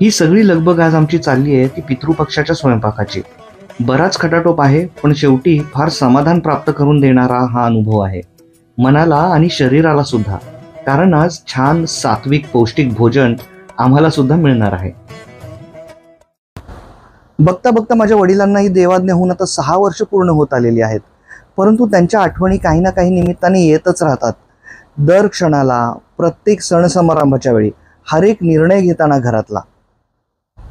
ही सगळी लगबग आज आमची चालली आहे ती पितृपक्षाच्या स्वयंपाकाची. बराच खटाटोप आहे, पण शेवटी फार समाधान प्राप्त करून देणारा हा अनुभव आहे, मनाला आणि शरीराला सुद्धा. कारण आज छान सात्विक पौष्टिक भोजन आम्हाला सुद्धा मिळणार आहे. बघता बघता माझ्या वडिलांनाही देवाज्ञा होऊन आता 6 वर्ष पूर्ण होत आलेली आहेत. परंतु त्यांच्या आठवणी काही ना काही निमित्ताने येतच राहतात. दर क्षणाला, प्रत्येक सण समारंभाच्या वेळी, हर एक निर्णय घेताना घरातला.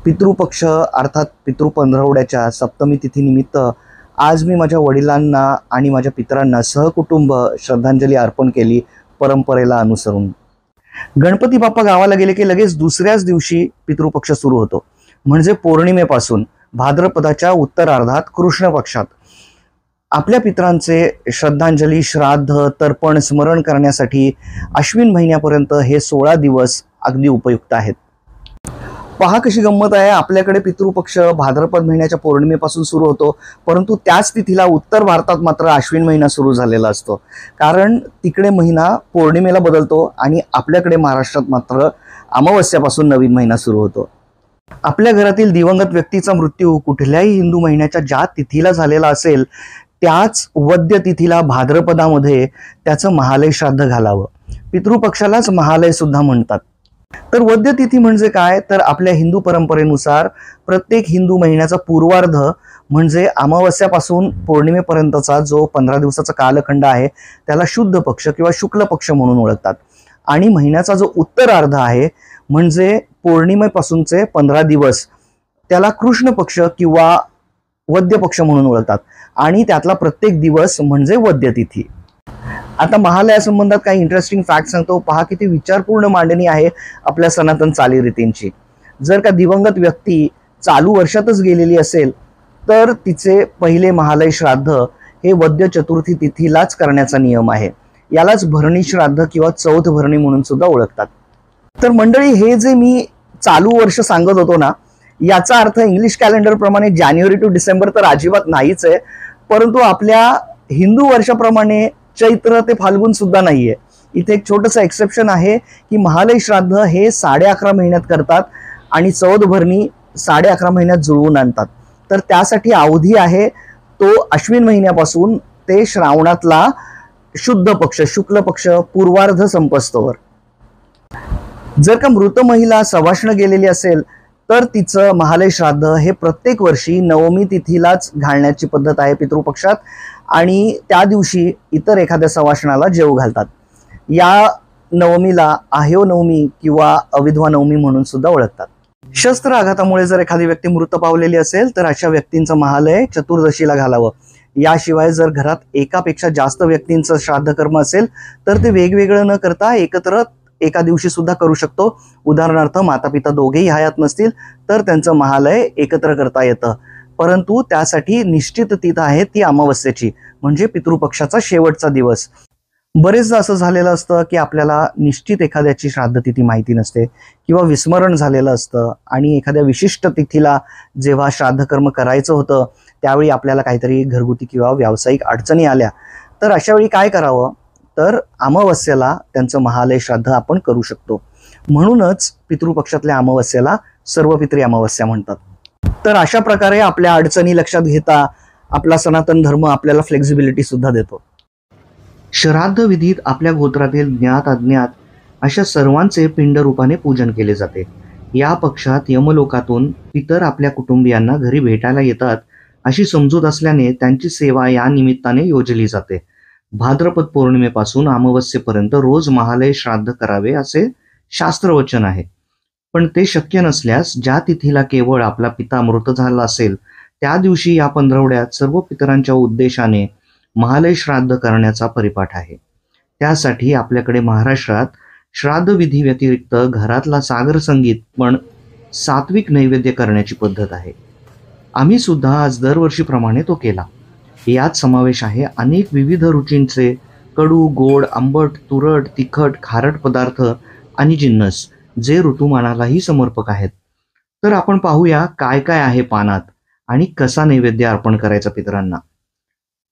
पितृपक्ष अर्थात पितृपंधरवड्याच्या सप्तमी तिथीनिमित्त आज मी माझ्या वडिलांना आणि माझ्या पितरांना सहकुटुंब श्रद्धांजली अर्पण केली, परंपरेला अनुसरून. गणपती बाप्पा गावाला गेले की लगेच दुसऱ्याच दिवशी पितृपक्ष सुरू होतो. म्हणजे पौर्णिमेपासून भाद्रपदाच्या उत्तरार्धात कृष्ण पक्षात आपल्या पितरांचे श्रद्धांजली, श्राद्ध, तर्पण स्मरण करण्यासाठी अश्विन महिन्यापर्यंत हे 16 दिवस अगदी उपयुक्त आहेत. पहा कशी गंमत आहे. आपल्याकडे पितृपक्ष भाद्रपद महिन्याच्या पौर्णिमेपासून सुरू होतो, परंतु त्याच तिथीला उत्तर भारतात मात्र अश्विन महिना सुरू झालेला असतो. कारण तिकडे महिना पौर्णिमेला बदलतो आणि आपल्याकडे महाराष्ट्रात मात्र अमावस्यापासून नवीन महिना सुरू होतो. आपल्या घरातील दिवंगत व्यक्तीचा मृत्यू कुठल्याही हिंदू महिन्याच्या ज्या तिथीला झालेला असेल त्याच वद्य तिथीला भाद्रपदामध्ये त्याचं महालय श्राद्ध घालावं. पितृपक्षालाच महालय सुद्धा म्हणतात. तर वद्य तिथी म्हणजे काय, तर आपल्या हिंदू परंपरेनुसार प्रत्येक हिंदू महिन्याचा पूर्वार्ध म्हणजे अमावस्यापासून पौर्णिमेपर्यंतचा जो 15 दिवसाचा कालखंड आहे त्याला शुद्ध पक्ष किंवा शुक्ल पक्ष म्हणून ओळखतात. आणि महिन्याचा जो उत्तरार्ध आहे म्हणजे पौर्णिमेपासूनचे 15 दिवस त्याला कृष्ण पक्ष किंवा वद्य पक्ष म्हणून ओळखतात. आणि त्यातला प्रत्येक दिवस म्हणजे वद्य तिथी. आता महालयासंबंधात काही इंटरेस्टिंग फॅक्ट सांगतो. पहा किती विचारपूर्ण मांडणी आहे आपल्या सनातन चालीरीतींची. जर का दिवंगत व्यक्ती चालू वर्षातच गेलेली असेल तर तिचे पहिले महालय श्राद्ध हे वद्य चतुर्थी तिथीलाच करण्याचा नियम आहे. यालाच भरणी श्राद्ध किंवा चौथ भरणी म्हणून सुद्धा ओळखतात. तर मंडळी, हे जे मी चालू वर्ष सांगत होतो ना, याचा अर्थ इंग्लिश कॅलेंडर प्रमाणे जानेवारी टू डिसेंबर तर अजिबात नाहीच आहे, परंतु आपल्या हिंदू वर्षाप्रमाणे चैत्र ते फाल्गुन सुद्धा नाहीये. इथे एक छोटंसं एक्सेप्शन आहे की महालय श्राद्ध हे 11.5 महिन्यात करतात आणि चौथ भरणी 11.5 महिन्यात जुळवून आणतात. तर त्यासाठी अवधी आहे तो अश्विन महिन्यापासून ते श्रावणातला शुद्ध पक्ष शुक्ल पक्ष पूर्वार्ध संपस्तवर. जर का मृत महिला सवाष्ण गेलेली असेल तर तिचं महालय श्राद्ध हे प्रत्येक वर्षी नवमी तिथीलाच घालण्याची पद्धत आहे पितृपक्षात. आणि त्या दिवशी इतर एखाद्या सवाष्णाला जेव घालतात. या नवमीला आह्यो नवमी किंवा अविधवा नवमी म्हणून सुद्धा ओळखतात. शस्त्र आघातामुळे जर एखादी व्यक्ती मृत पावलेली असेल तर अशा व्यक्तींचं महालय चतुर्दशीला घालावं. याशिवाय जर घरात एकापेक्षा जास्त व्यक्तींचं श्राद्ध कर्म असेल तर ते वेगवेगळं न करता एकत्र एका दिवशी सुद्धा करू शकतो. उदाहरणार्थ माता पिता दोघेही हयात नसतील तर त्यांचं महालय एकत्र करता येतं. परंतु त्यासाठी निश्चित तिथी आहे ती अमावस्येची, म्हणजे पितृपक्षाचा शेवटचा दिवस. बरेचदा असं झालेलं असतं की आपल्याला निश्चित एखाद्याची श्राद्ध तिथी माहिती नसते किंवा विस्मरण झालेलं असतं आणि एखाद्या विशिष्ट तिथीला जेव्हा श्राद्ध कर्म करायचं होतं त्यावेळी आपल्याला काहीतरी घरगुती किंवा व्यावसायिक अडचणी आल्या. तर अशा वेळी काय करावं, तर अमावस्येला त्यांचं महालय श्राद्ध आपण करू शकतो. म्हणूनच पितृपक्षातल्या अमावस्येला सर्वपित्री अमावस्या म्हणतात. तर अशा प्रकारे आपल्या अडचणी लक्षात घेता आपला सनातन धर्म आपल्याला फ्लेक्झिबिलिटी सुद्धा देतो. श्राद्ध विधीत आपल्या गोत्रातील ज्ञात अज्ञात अशा सर्वांचे पिंड रूपाने पूजन केले जाते. या पक्षात यमलोकातून पितर आपल्या कुटुंबियांना घरी भेटायला येतात अशी समजूत असल्याने त्यांची सेवा या निमित्ताने योजली जाते. भाद्रपद पौर्णिमेपासून अमावस्येपर्यंत रोज महालय श्राद्ध करावे असे शास्त्रवचन आहे. पण ते शक्य नसल्यास ज्या तिथीला केवळ आपला पिता मृत झाला असेल त्या दिवशी या पंधरवड्यात सर्व पितरांच्या उद्देशाने महालय श्राद्ध करण्याचा परिपाठ आहे. त्यासाठी आपल्याकडे महाराष्ट्रात श्राद्ध विधी व्यतिरिक्त घरातला सागर संगीत पण सात्विक नैवेद्य करण्याची पद्धत आहे. आम्ही सुद्धा आज दरवर्षीप्रमाणे तो केला. यात समावेश आहे अनेक विविध रुचींचे कडू, गोड, आंबट, तुरट, तिखट, खारट पदार्थ आणि जिन्नस जे ऋतुमानालाही समर्पक आहेत. तर आपण पाहूया काय काय आहे पानात आणि कसा नैवेद्य अर्पण करायचा पितरांना.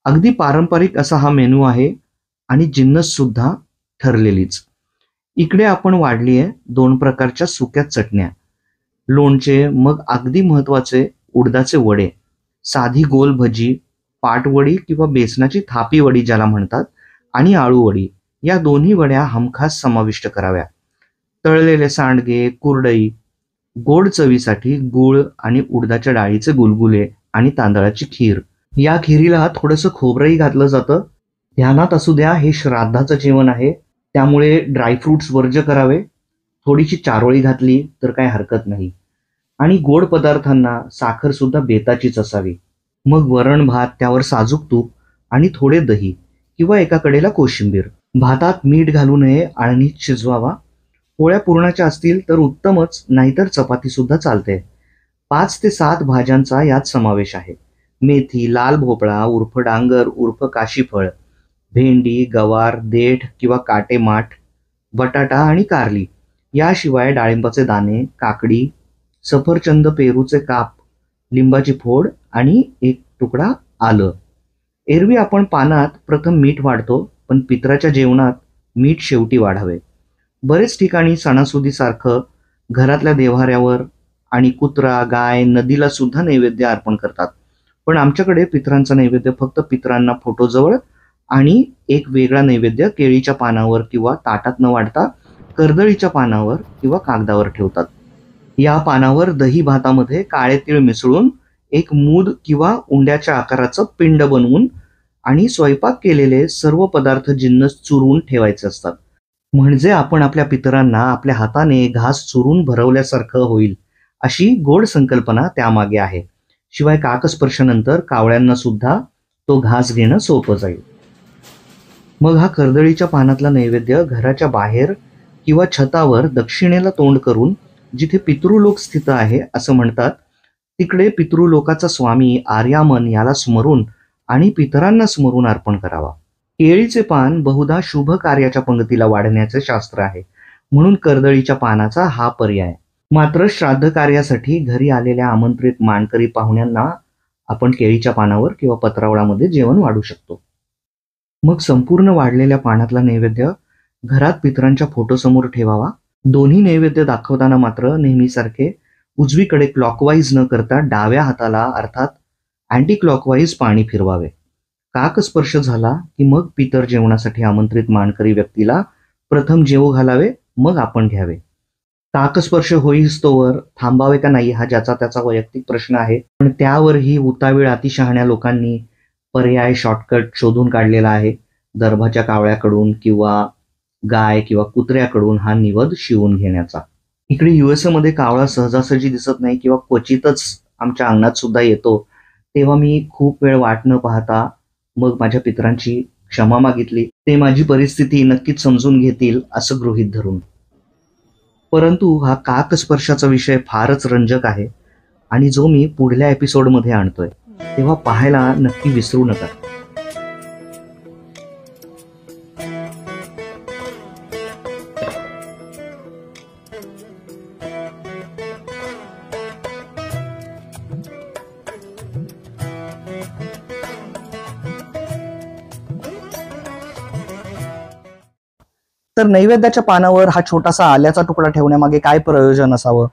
अगदी पारंपरिक असा हा मेनू आहे आणि जिन्नस सुद्धा ठरलेलीच. इकडे आपण वाढली आहे 2 प्रकारच्या सुक्या चटण्या. लोणचे, मग अगदी महत्त्वाचे उडदाचे वडे, साधी गोल भजी, पाटवडी किंवा बेसनाची थापी वडी ज्याला म्हणतात, आणि आळू वडी, या दोन्ही वड्या हमखास समाविष्ट कराव्या. तळलेले सांडगे, कुरडई, गोड चवीसाठी गूळ आणि उडदाच्या डाळीचे गुलगुले आणि तांदळाची खीर. या खिरीला थोडंसं खोबरंही घातलं जातं. ध्यानात असू द्या, हे श्राद्धाचं जेवण आहे, त्यामुळे ड्रायफ्रुट्स वर्ज्य करावे. थोडीशी चारोळी घातली तर काही हरकत नाही. आणि गोड पदार्थांना साखर सुद्धा बेताचीच असावी. मग वरण भात, त्यावर साजूक तूप आणि थोडे दही किंवा एका कडेला कोशिंबीर. भातात मीठ घालू नये, आळणीत शिजवावा. पोळ्या पुरणाच्या असतील तर उत्तमच, नाहीतर चपाती सुद्धा चालते. 5 ते 7 भाज्यांचा यात समावेश आहे. मेथी, लाल भोपळा उर्फ डांगर उर्फ काशीफळ, भेंडी, गवार, देठ किंवा काटेमाठ, बटाटा आणि कारली. याशिवाय डाळिंबाचे दाणे, काकडी, सफरचंद, पेरूचे काप, लिंबाची फोड आणि एक तुकडा आलं. एरवी आपण पानात प्रथम मीठ वाढतो, पण पितराच्या जेवणात मीठ शेवटी वाढावे. बरेच ठिकाणी सणासुदीसारखं घरातल्या देव्हाऱ्यावर आणि कुत्रा, गाय, नदीला सुद्धा नैवेद्य अर्पण करतात. पण आमच्याकडे पितरांचा नैवेद्य फक्त पितरांना फोटोजवळ आणि एक वेगळा नैवेद्य केळीच्या पानावर किंवा ताटात न वाढता कर्दळीच्या पानावर किंवा कागदावर ठेवतात. या पानावर दही भातामध्ये काळे तीळ मिसळून एक मूद किंवा उंड्याच्या आकाराचं पिंड बनवून आणि स्वयंपाक केलेले सर्व पदार्थ जिन्नस चुरून ठेवायचे असतात. म्हणजे आपण आपल्या पितरांना आपल्या हाताने घास चुरून भरवल्यासारखं होईल, अशी गोड संकल्पना त्यामागे आहे. शिवाय काकस्पर्शानंतर कावळ्यांना सुद्धा तो घास घेणं सोपं जाईल. मग हा कर्दळीच्या पानातला नैवेद्य घराच्या बाहेर किंवा छतावर दक्षिणेला तोंड करून, जिथे पितृलोक स्थित आहे असं म्हणतात, तिकडे पितृलोकाचा स्वामी आर्यामन याला स्मरून आणि पितरांना स्मरून अर्पण करावा. केळीचे पान बहुधा शुभ कार्याच्या पंगतीला वाढण्याचे शास्त्र आहे, म्हणून कर्दळीच्या पानाचा हा पर्याय. मात्र श्राद्ध कार्यासाठी घरी आलेल्या आमंत्रित मानकरी पाहुण्यांना आपण केळीच्या पानावर किंवा पत्रावळामध्ये जेवण वाढू शकतो. मग संपूर्ण वाढलेल्या पानातला नैवेद्य घरात पितरांच्या फोटोसमोर ठेवावा. दोन्ही नैवेद्य दाखवताना मात्र नेहमीसारखे उजवीकडे क्लॉकवाईज न करता डाव्या हाताला अर्थात अँटी क्लॉकवाईज पाणी फिरवावे. काकस्पर्श झाला की मग पितर जेवणासाठी आमंत्रित मानकरी व्यक्तीला प्रथम जेवू घालावे, मग आपण घ्यावे. काकस्पर्श होईस्तोवर थांबावे का नाही हा ज्याचा त्याचा वैयक्तिक प्रश्न आहे, पण त्यावरही उतावीळ अतिशहाण्या लोकांनी पर्याय शॉर्टकट शोधून काढलेला आहे. दर्भाच्या कावळ्याकडून किंवा गाय किंवा कुत्र्याकडून हा निवद शिवून घेण्याचा. इकडे USA मध्ये कावळा सहजासहजी दिसत नाही किंवा क्वचितच आमच्या अंगणात सुद्धा येतो, तेव्हा मी खूप वेळ वाट न पाहता मग माझ्या पितरांची क्षमा मागितली. ते माझी परिस्थिती नक्कीच समजून घेतील असं गृहीत धरून. परंतु हा काकस्पर्शाचा विषय फारच रंजक आहे आणि जो मी पुढल्या एपिसोडमध्ये आणतोय, तेव्हा पाहायला नक्की विसरू नका. तर नैवेद्याच्या पानावर हा छोटासा आल्याचा तुकडा ठेवण्यामागे काय प्रयोजन असावं,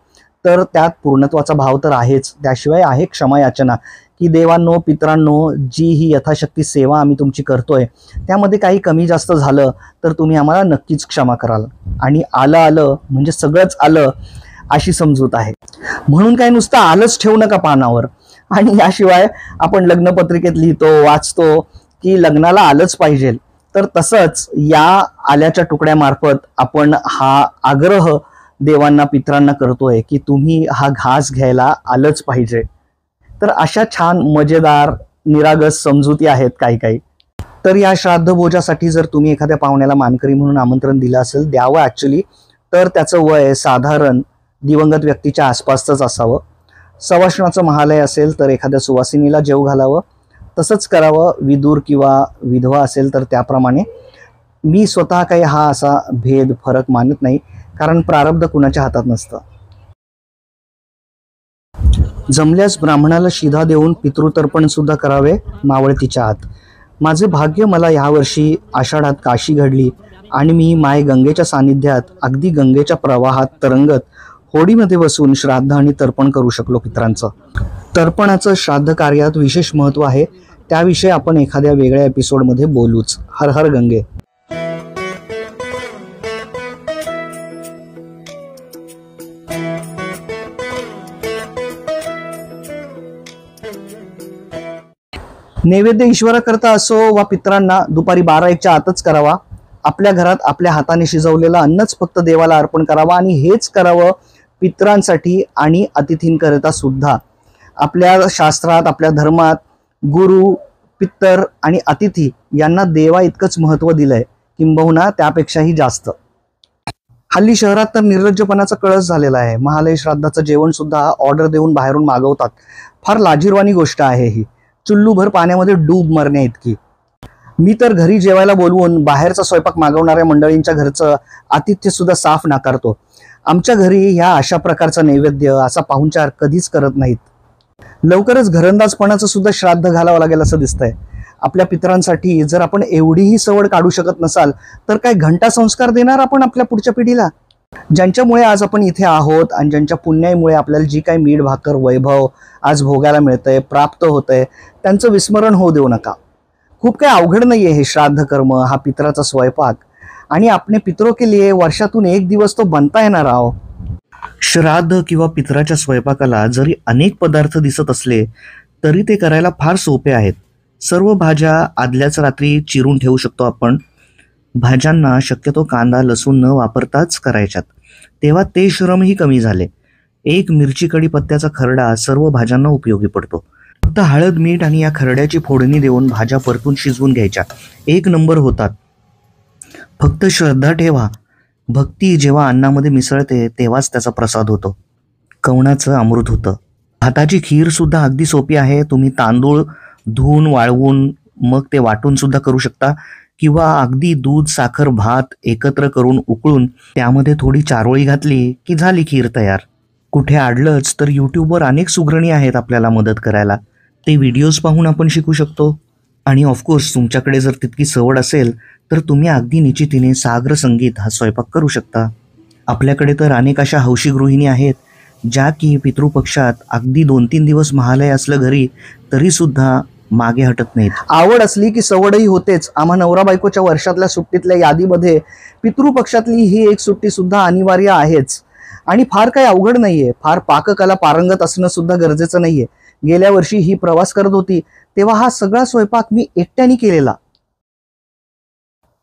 तर त्यात पूर्णत्वाचा भाव तर आहेच, त्याशिवाय आहे क्षमा याचना की देवांनो, पितरांनो, जी ही यथाशक्ती सेवा आम्ही तुमची करतोय त्यामध्ये काही कमी जास्त झालं तर तुम्ही आम्हाला नक्कीच क्षमा कराल. आणि आलं आलं म्हणजे सगळंच आलं अशी समजूत आहे. म्हणून काय नुसतं आलंच ठेवू नका पानावर. आणि याशिवाय आपण लग्नपत्रिकेत लिहितो, वाचतो की लग्नाला आलंच पाहिजे, तर तसंच या आल्याच्या तुकड्यामार्फत आपण हा आग्रह देवांना, पितरांना करतोय की तुम्ही हा घास घ्यायला आलंच पाहिजे. तर अशा छान मजेदार निरागस समजुती आहेत काही काही. तर या श्राद्ध भोजासाठी जर तुम्ही एखाद्या पाहुण्याला मानकरी म्हणून आमंत्रण दिलं असेल, द्यावं ॲक्च्युली, तर त्याचं वय साधारण दिवंगत व्यक्तीच्या आसपासच असावं. सवाष्णाचं महालय असेल तर एखाद्या सुवासिनीला जेवू घालावं. तसंच करावं विदूर किंवा विधवा असेल तर त्याप्रमाणे. मी स्वतः काही हा असा भेद फरक मानत नाही, कारण प्रारब्ध कुणाच्या हातात नसतं. जमल्यास ब्राह्मणाला शिधा देऊन पितृतर्पण सुद्धा करावे मावळतीच्या आत. माझे भाग्य मला यावर्षी आषाढात काशी घडली आणि मी माय गंगेच्या सानिध्यात अगदी गंगेच्या प्रवाहात तरंगत होडीमध्ये बसून श्राद्ध आणि तर्पण करू शकलो पितरांचं. तर्पणाचं श्राद्ध कार्यात विशेष महत्त्व आहे, त्याविषयी आपण एखाद्या वेगळ्या एपिसोडमध्ये बोलूच. हर हर गंगे. नैवेद्य ईश्वराकरता असो वा पितरांना दुपारी 12-1च्या आतच करावा. आपल्या घरात आपल्या हाताने शिजवलेलं अन्नच फक्त देवाला अर्पण करावा आणि हेच करावं पितरांसाठी आणि अतिथींकरिता सुद्धा. आपल्या शास्त्रात, आपल्या धर्मात गुरु, पितर आणि अतिथी यांना देवा इतकंच महत्त्व दिलंय, किंबहुना त्यापेक्षाही जास्त. हल्ली शहरात तर निर्लज्जपणाचा कळस झालेला आहे. महालय श्राद्धाचं जेवण सुद्धा ऑर्डर देऊन बाहेरून मागवतात. फार लाजिरवाणी गोष्ट आहे ही, चुल्लूभर पाण्यामध्ये डूब मरण्या इतकी. मी तर घरी जेवायला बोलवून बाहेरचा स्वयंपाक मागवणाऱ्या मंडळींच्या घरचं आतिथ्य सुद्धा साफ नाकारतो. आमच्या घरी ह्या अशा प्रकारचा नैवेद्य, असा पाहुणचार कधीच करत नाहीत. लवकरच घरंदाजपणाचं सुद्धा श्राद्ध घालावं लागेल असं दिसतंय. आपल्या पितरांसाठी जर आपण एवढीही सवड काढू शकत नसाल तर काय घंटा संस्कार देणार आपण आपल्या पुढच्या पिढीला? ज्यांच्यामुळे आज आपण इथे आहोत आणि ज्यांच्या पुण्याईमुळे आपल्याला जी काही मीठ भाकर वैभव आज भोगायला मिळतंय, प्राप्त होतंय, त्यांचं विस्मरण होऊ देऊ नका. खूप काही अवघड नाहीये हे श्राद्ध कर्म, हा पितराचा स्वयंपाक. आणि आपले पितरों के लिए वर्षातून एक दिवस तो बनता येणार आहो. श्राद्ध किंवा पितराच्या स्वयंपाकाला जरी अनेक पदार्थ दिसत असले तरी ते करायला फार सोपे आहेत. सर्व भाज्या आदल्याच रात्री चिरून ठेवू शकतो आपण. भाज्यांना शक्यतो कांदा लसूण न वापरताच करायच्यात, तेव्हा ते श्रमही कमी झाले. एक मिरची कढीपत्त्याचा खरडा सर्व भाज्यांना उपयोगी पडतो. फक्त हळद मीठ आणि या खरड्याची फोडणी देऊन भाज्या परतून शिजवून घ्यायच्या, एक नंबर होतात. फक्त श्रद्धा ठेवा, भक्ती जेव्हा अन्नामध्ये मिसळते तेव्हाच त्याचा प्रसाद होतो, कवणाचं अमृत होतं. भाताची खीर सुद्धा अगदी सोपी आहे. तुम्ही तांदूळ धुवून वाळवून मग ते वाटून सुद्धा करू शकता, किंवा अगदी दूध साखर भात एकत्र करून उकळून त्यामध्ये थोडी चारोळी घातली की झाली खीर तयार. कुठे आडलंच तर यूट्यूबवर अनेक सुगरणी आहेत आपल्याला मदत करायला, ते व्हिडिओज पाहून आपण शिकू शकतो. आणि ऑफकोर्स तुमच्याकडे जर तितकी सवड असेल तर तुम्ही अगदी निश्चितीने सागर संगीत हा स्वयंपाक करू शकता. आपल्याकडे तर अनेक अशा हौशी गृहिणी आहेत ज्या की पितृपक्षात अगदी 2-3 दिवस महालय असलं घरी तरी सुद्धा मागे हटत नाहीत. आवड असली की सवडही होतेच. आम्हा नवरा बायकोच्या वर्षातल्या सुट्टीतल्या यादीमध्ये पितृपक्षातली ही एक सुट्टी सुद्धा अनिवार्य आहेच. आणि फार काही अवघड नाहीये. फार पाककला पारंगत असणं सुद्धा गरजेचं नाहीये. गेल्या वर्षी ही प्रवास करत होती तेव्हा हा सगळा स्वयंपाक मी एकट्याने केलेला.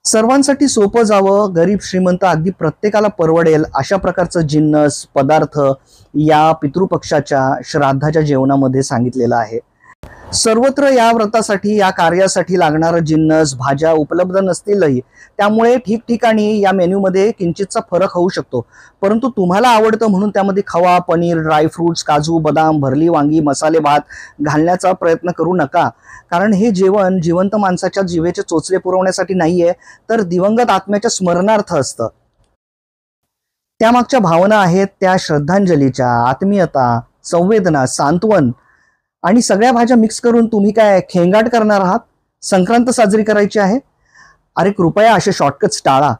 सर्वांसाठी सोपं जावं, गरीब श्रीमंत अगदी प्रत्येकाला परवडेल अशा प्रकारचं जिन्नस पदार्थ या पितृपक्षाच्या श्राद्धाच्या जेवणामध्ये सांगितलेलं आहे. सर्वत्र या व्रतासाठी, या कार्यासाठी लागणारं जिन्नस भाज्या उपलब्ध नसतीलही, त्यामुळे ठिकठिकाणी या मेन्यूमध्ये किंचितचा फरक होऊ शकतो. परंतु तुम्हाला आवडतं म्हणून त्यामध्ये खवा, पनीर, ड्रायफ्रुट्स, काजू, बदाम, भरली वांगी, मसाले भात घालण्याचा प्रयत्न करू नका. कारण हे जेवण जिवंत माणसाच्या जिभेचे चोचले पुरवण्यासाठी नाहीये, तर दिवंगत आत्म्याच्या स्मरणार्थ असतं. त्यामागच्या भावना आहेत त्या श्रद्धांजलीच्या, आत्मीयता, संवेदना, सांत्वन आणि सगळ्या भाज्या मिक्स करून तुम्ही काय खेंगाट करणार आहात? संक्रांत साजरी करायची आहे? अरे कृपया असे शॉर्टकट्स टाळा.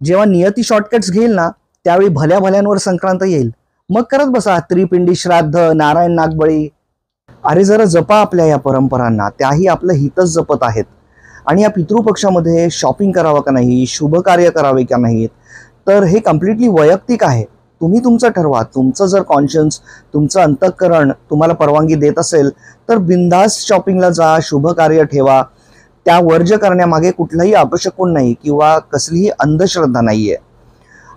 जेव्हा नियती शॉर्टकट्स घेईल ना त्यावेळी भल्या भल्यांवर संक्रांत येईल. मग करत बसा त्रिपिंडी श्राद्ध, नारायण नागबळी. अरे जरा जपा आपल्या या परंपरांना, त्याही आपलं हितच जपत आहेत. आणि या पितृपक्षामध्ये शॉपिंग करावं का नाही, शुभ कार्य करावे का नाहीत, तर हे कम्प्लिटली वैयक्तिक आहे. तुम्ही तुमचं ठरवा. तुमचं जर कॉन्शियन्स, तुमचं अंतःकरण तुम्हाला परवानगी देत असेल तर बिनधास्त शॉपिंगला जा, शुभ कार्य ठेवा. त्या वर्ज्य करण्यामागे कुठलाही अपशकुन नाही किंवा कसलीही अंधश्रद्धा नाहीये.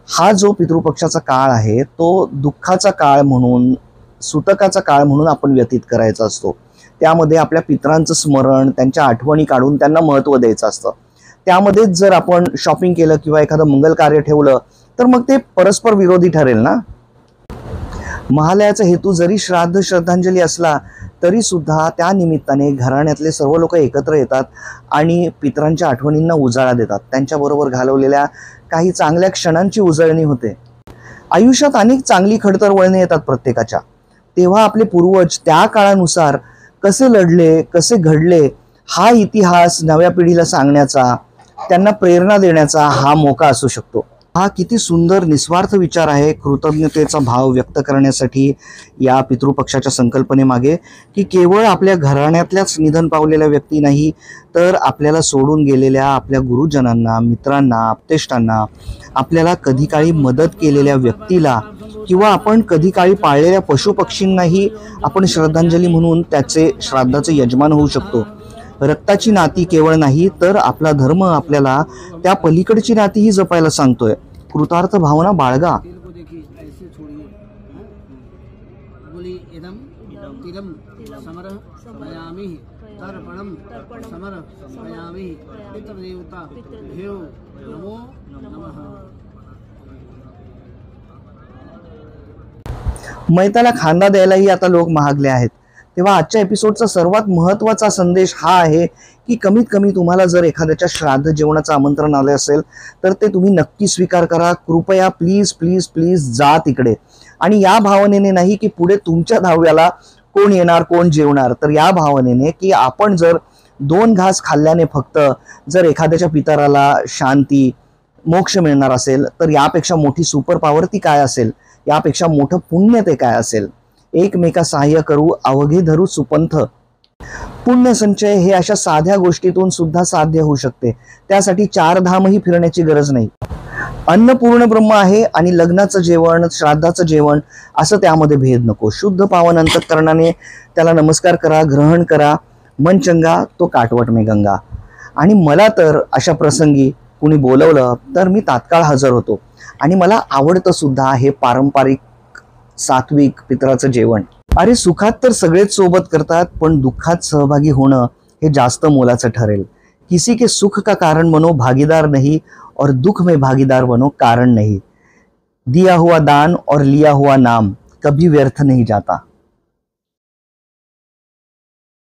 हा जो पितृपक्षाचा काळ आहे तो दुःखाचा काळ म्हणून, सुतकाचा काळ म्हणून आपण व्यतीत करायचा असतो. त्यामध्ये आपल्या पितरांचं स्मरण, त्यांच्या आठवणी काढून त्यांना महत्त्व द्यायचं असतं. त्यामध्येच जर आपण शॉपिंग केलं किंवा एखादं मंगल कार्य ठेवलं तर मग ते परस्पर विरोधी ठरेल ना. महालयाचा हेतू जरी श्राद्ध श्रद्धांजली असला तरी सुद्धा त्या निमित्ताने घराण्यातले सर्व लोक एकत्र येतात आणि पितरांच्या आठवणींना उजाळा देतात. त्यांच्याबरोबर घालवलेल्या काही चांगल्या क्षणांची उजळणी होते. आयुष्यात अनेक चांगली खडतर वळणे येतात प्रत्येकाच्या. तेव्हा आपले पूर्वज त्या काळानुसार कसे लढले, कसे घडले, हा इतिहास नव्या पिढीला सांगण्याचा, त्यांना प्रेरणा देण्याचा हा मोका असू शकतो. हा किती सुंदर निस्वार्थ विचार आहे कृतज्ञतेचा भाव व्यक्त करण्यासाठी या पितृपक्षाच्या संकल्पनेमागे, की केवळ आपल्या घराण्यातल्याच निधन पावलेल्या व्यक्ती नाही, तर आपल्याला सोडून गेलेल्या आपल्या गुरुजनांना, मित्रांना, आप्तेष्टांना, आपल्याला कधी काळी मदत केलेल्या व्यक्तीला किंवा आपण कधी काळी पाळलेल्या पशुपक्षींनाही आपण श्रद्धांजली म्हणून त्याचे श्राद्धाचे यजमान होऊ शकतो. रक्ताची नाती केवळ नाही, तर आपला धर्म आपल्याला त्या पलीकडची नातीही जपायला सांगतोय. कृतार्थ भावना बाळगा. मैताला खांदा द्यायलाही आता लोक महागले आहेत. तेव्हा आजच्या एपिसोडचा सर्वात महत्त्वाचा संदेश हा आहे की कमीत कमी तुम्हाला जर एखाद्याच्या श्राद्ध जेवणाचं आमंत्रण आलं असेल तर ते तुम्ही नक्की स्वीकार करा. कृपया प्लीज प्लीज प्लीज जा तिकडे. आणि या भावनेने नाही की पुढे तुमच्या दहाव्याला कोण येणार, कोण जेवणार, तर या भावनेने की आपण जर 2 घास खाल्ल्याने फक्त जर एखाद्याच्या पितराला शांती, मोक्ष मिळणार असेल, तर यापेक्षा मोठी सुपर पॉवर ती काय असेल, यापेक्षा मोठं पुण्य ते काय असेल. एकमेका सहाय्य करू, अवघे धरू सुपंथ. पुण्य संचय हे अशा साध्या गोष्टीतून सुद्धा साध्य होऊ शकते. त्यासाठी 4 धामही फिरण्याची गरज नाही. अन्न पूर्ण ब्रह्म आहे आणि लग्नाचं जेवण, श्राद्धाचं जेवण असं त्यामध्ये भेद नको. शुद्ध पावन अंतःकरणाने त्याला नमस्कार करा, ग्रहण करा. मन चंगा तो काटवट में गंगा. आणि मला तर अशा प्रसंगी कुणी बोलवलं तर मी तात्काळ हजर होतो. आणि मला आवडतं सुद्धा हे पारंपरिक सात्विक पितराचं जेवण. अरे सुखात तर सगळेच सोबत करतात, पण दुःखात सहभागी होणं हे जास्त मोलाचं ठरेल. किसी के सुख का कारण बनो भागीदार नहीं, और दुख में भागीदार बनो कारण नहीं. दिया हुआ दान और लिया हुआ नाम कभी व्यर्थ नहीं जाता.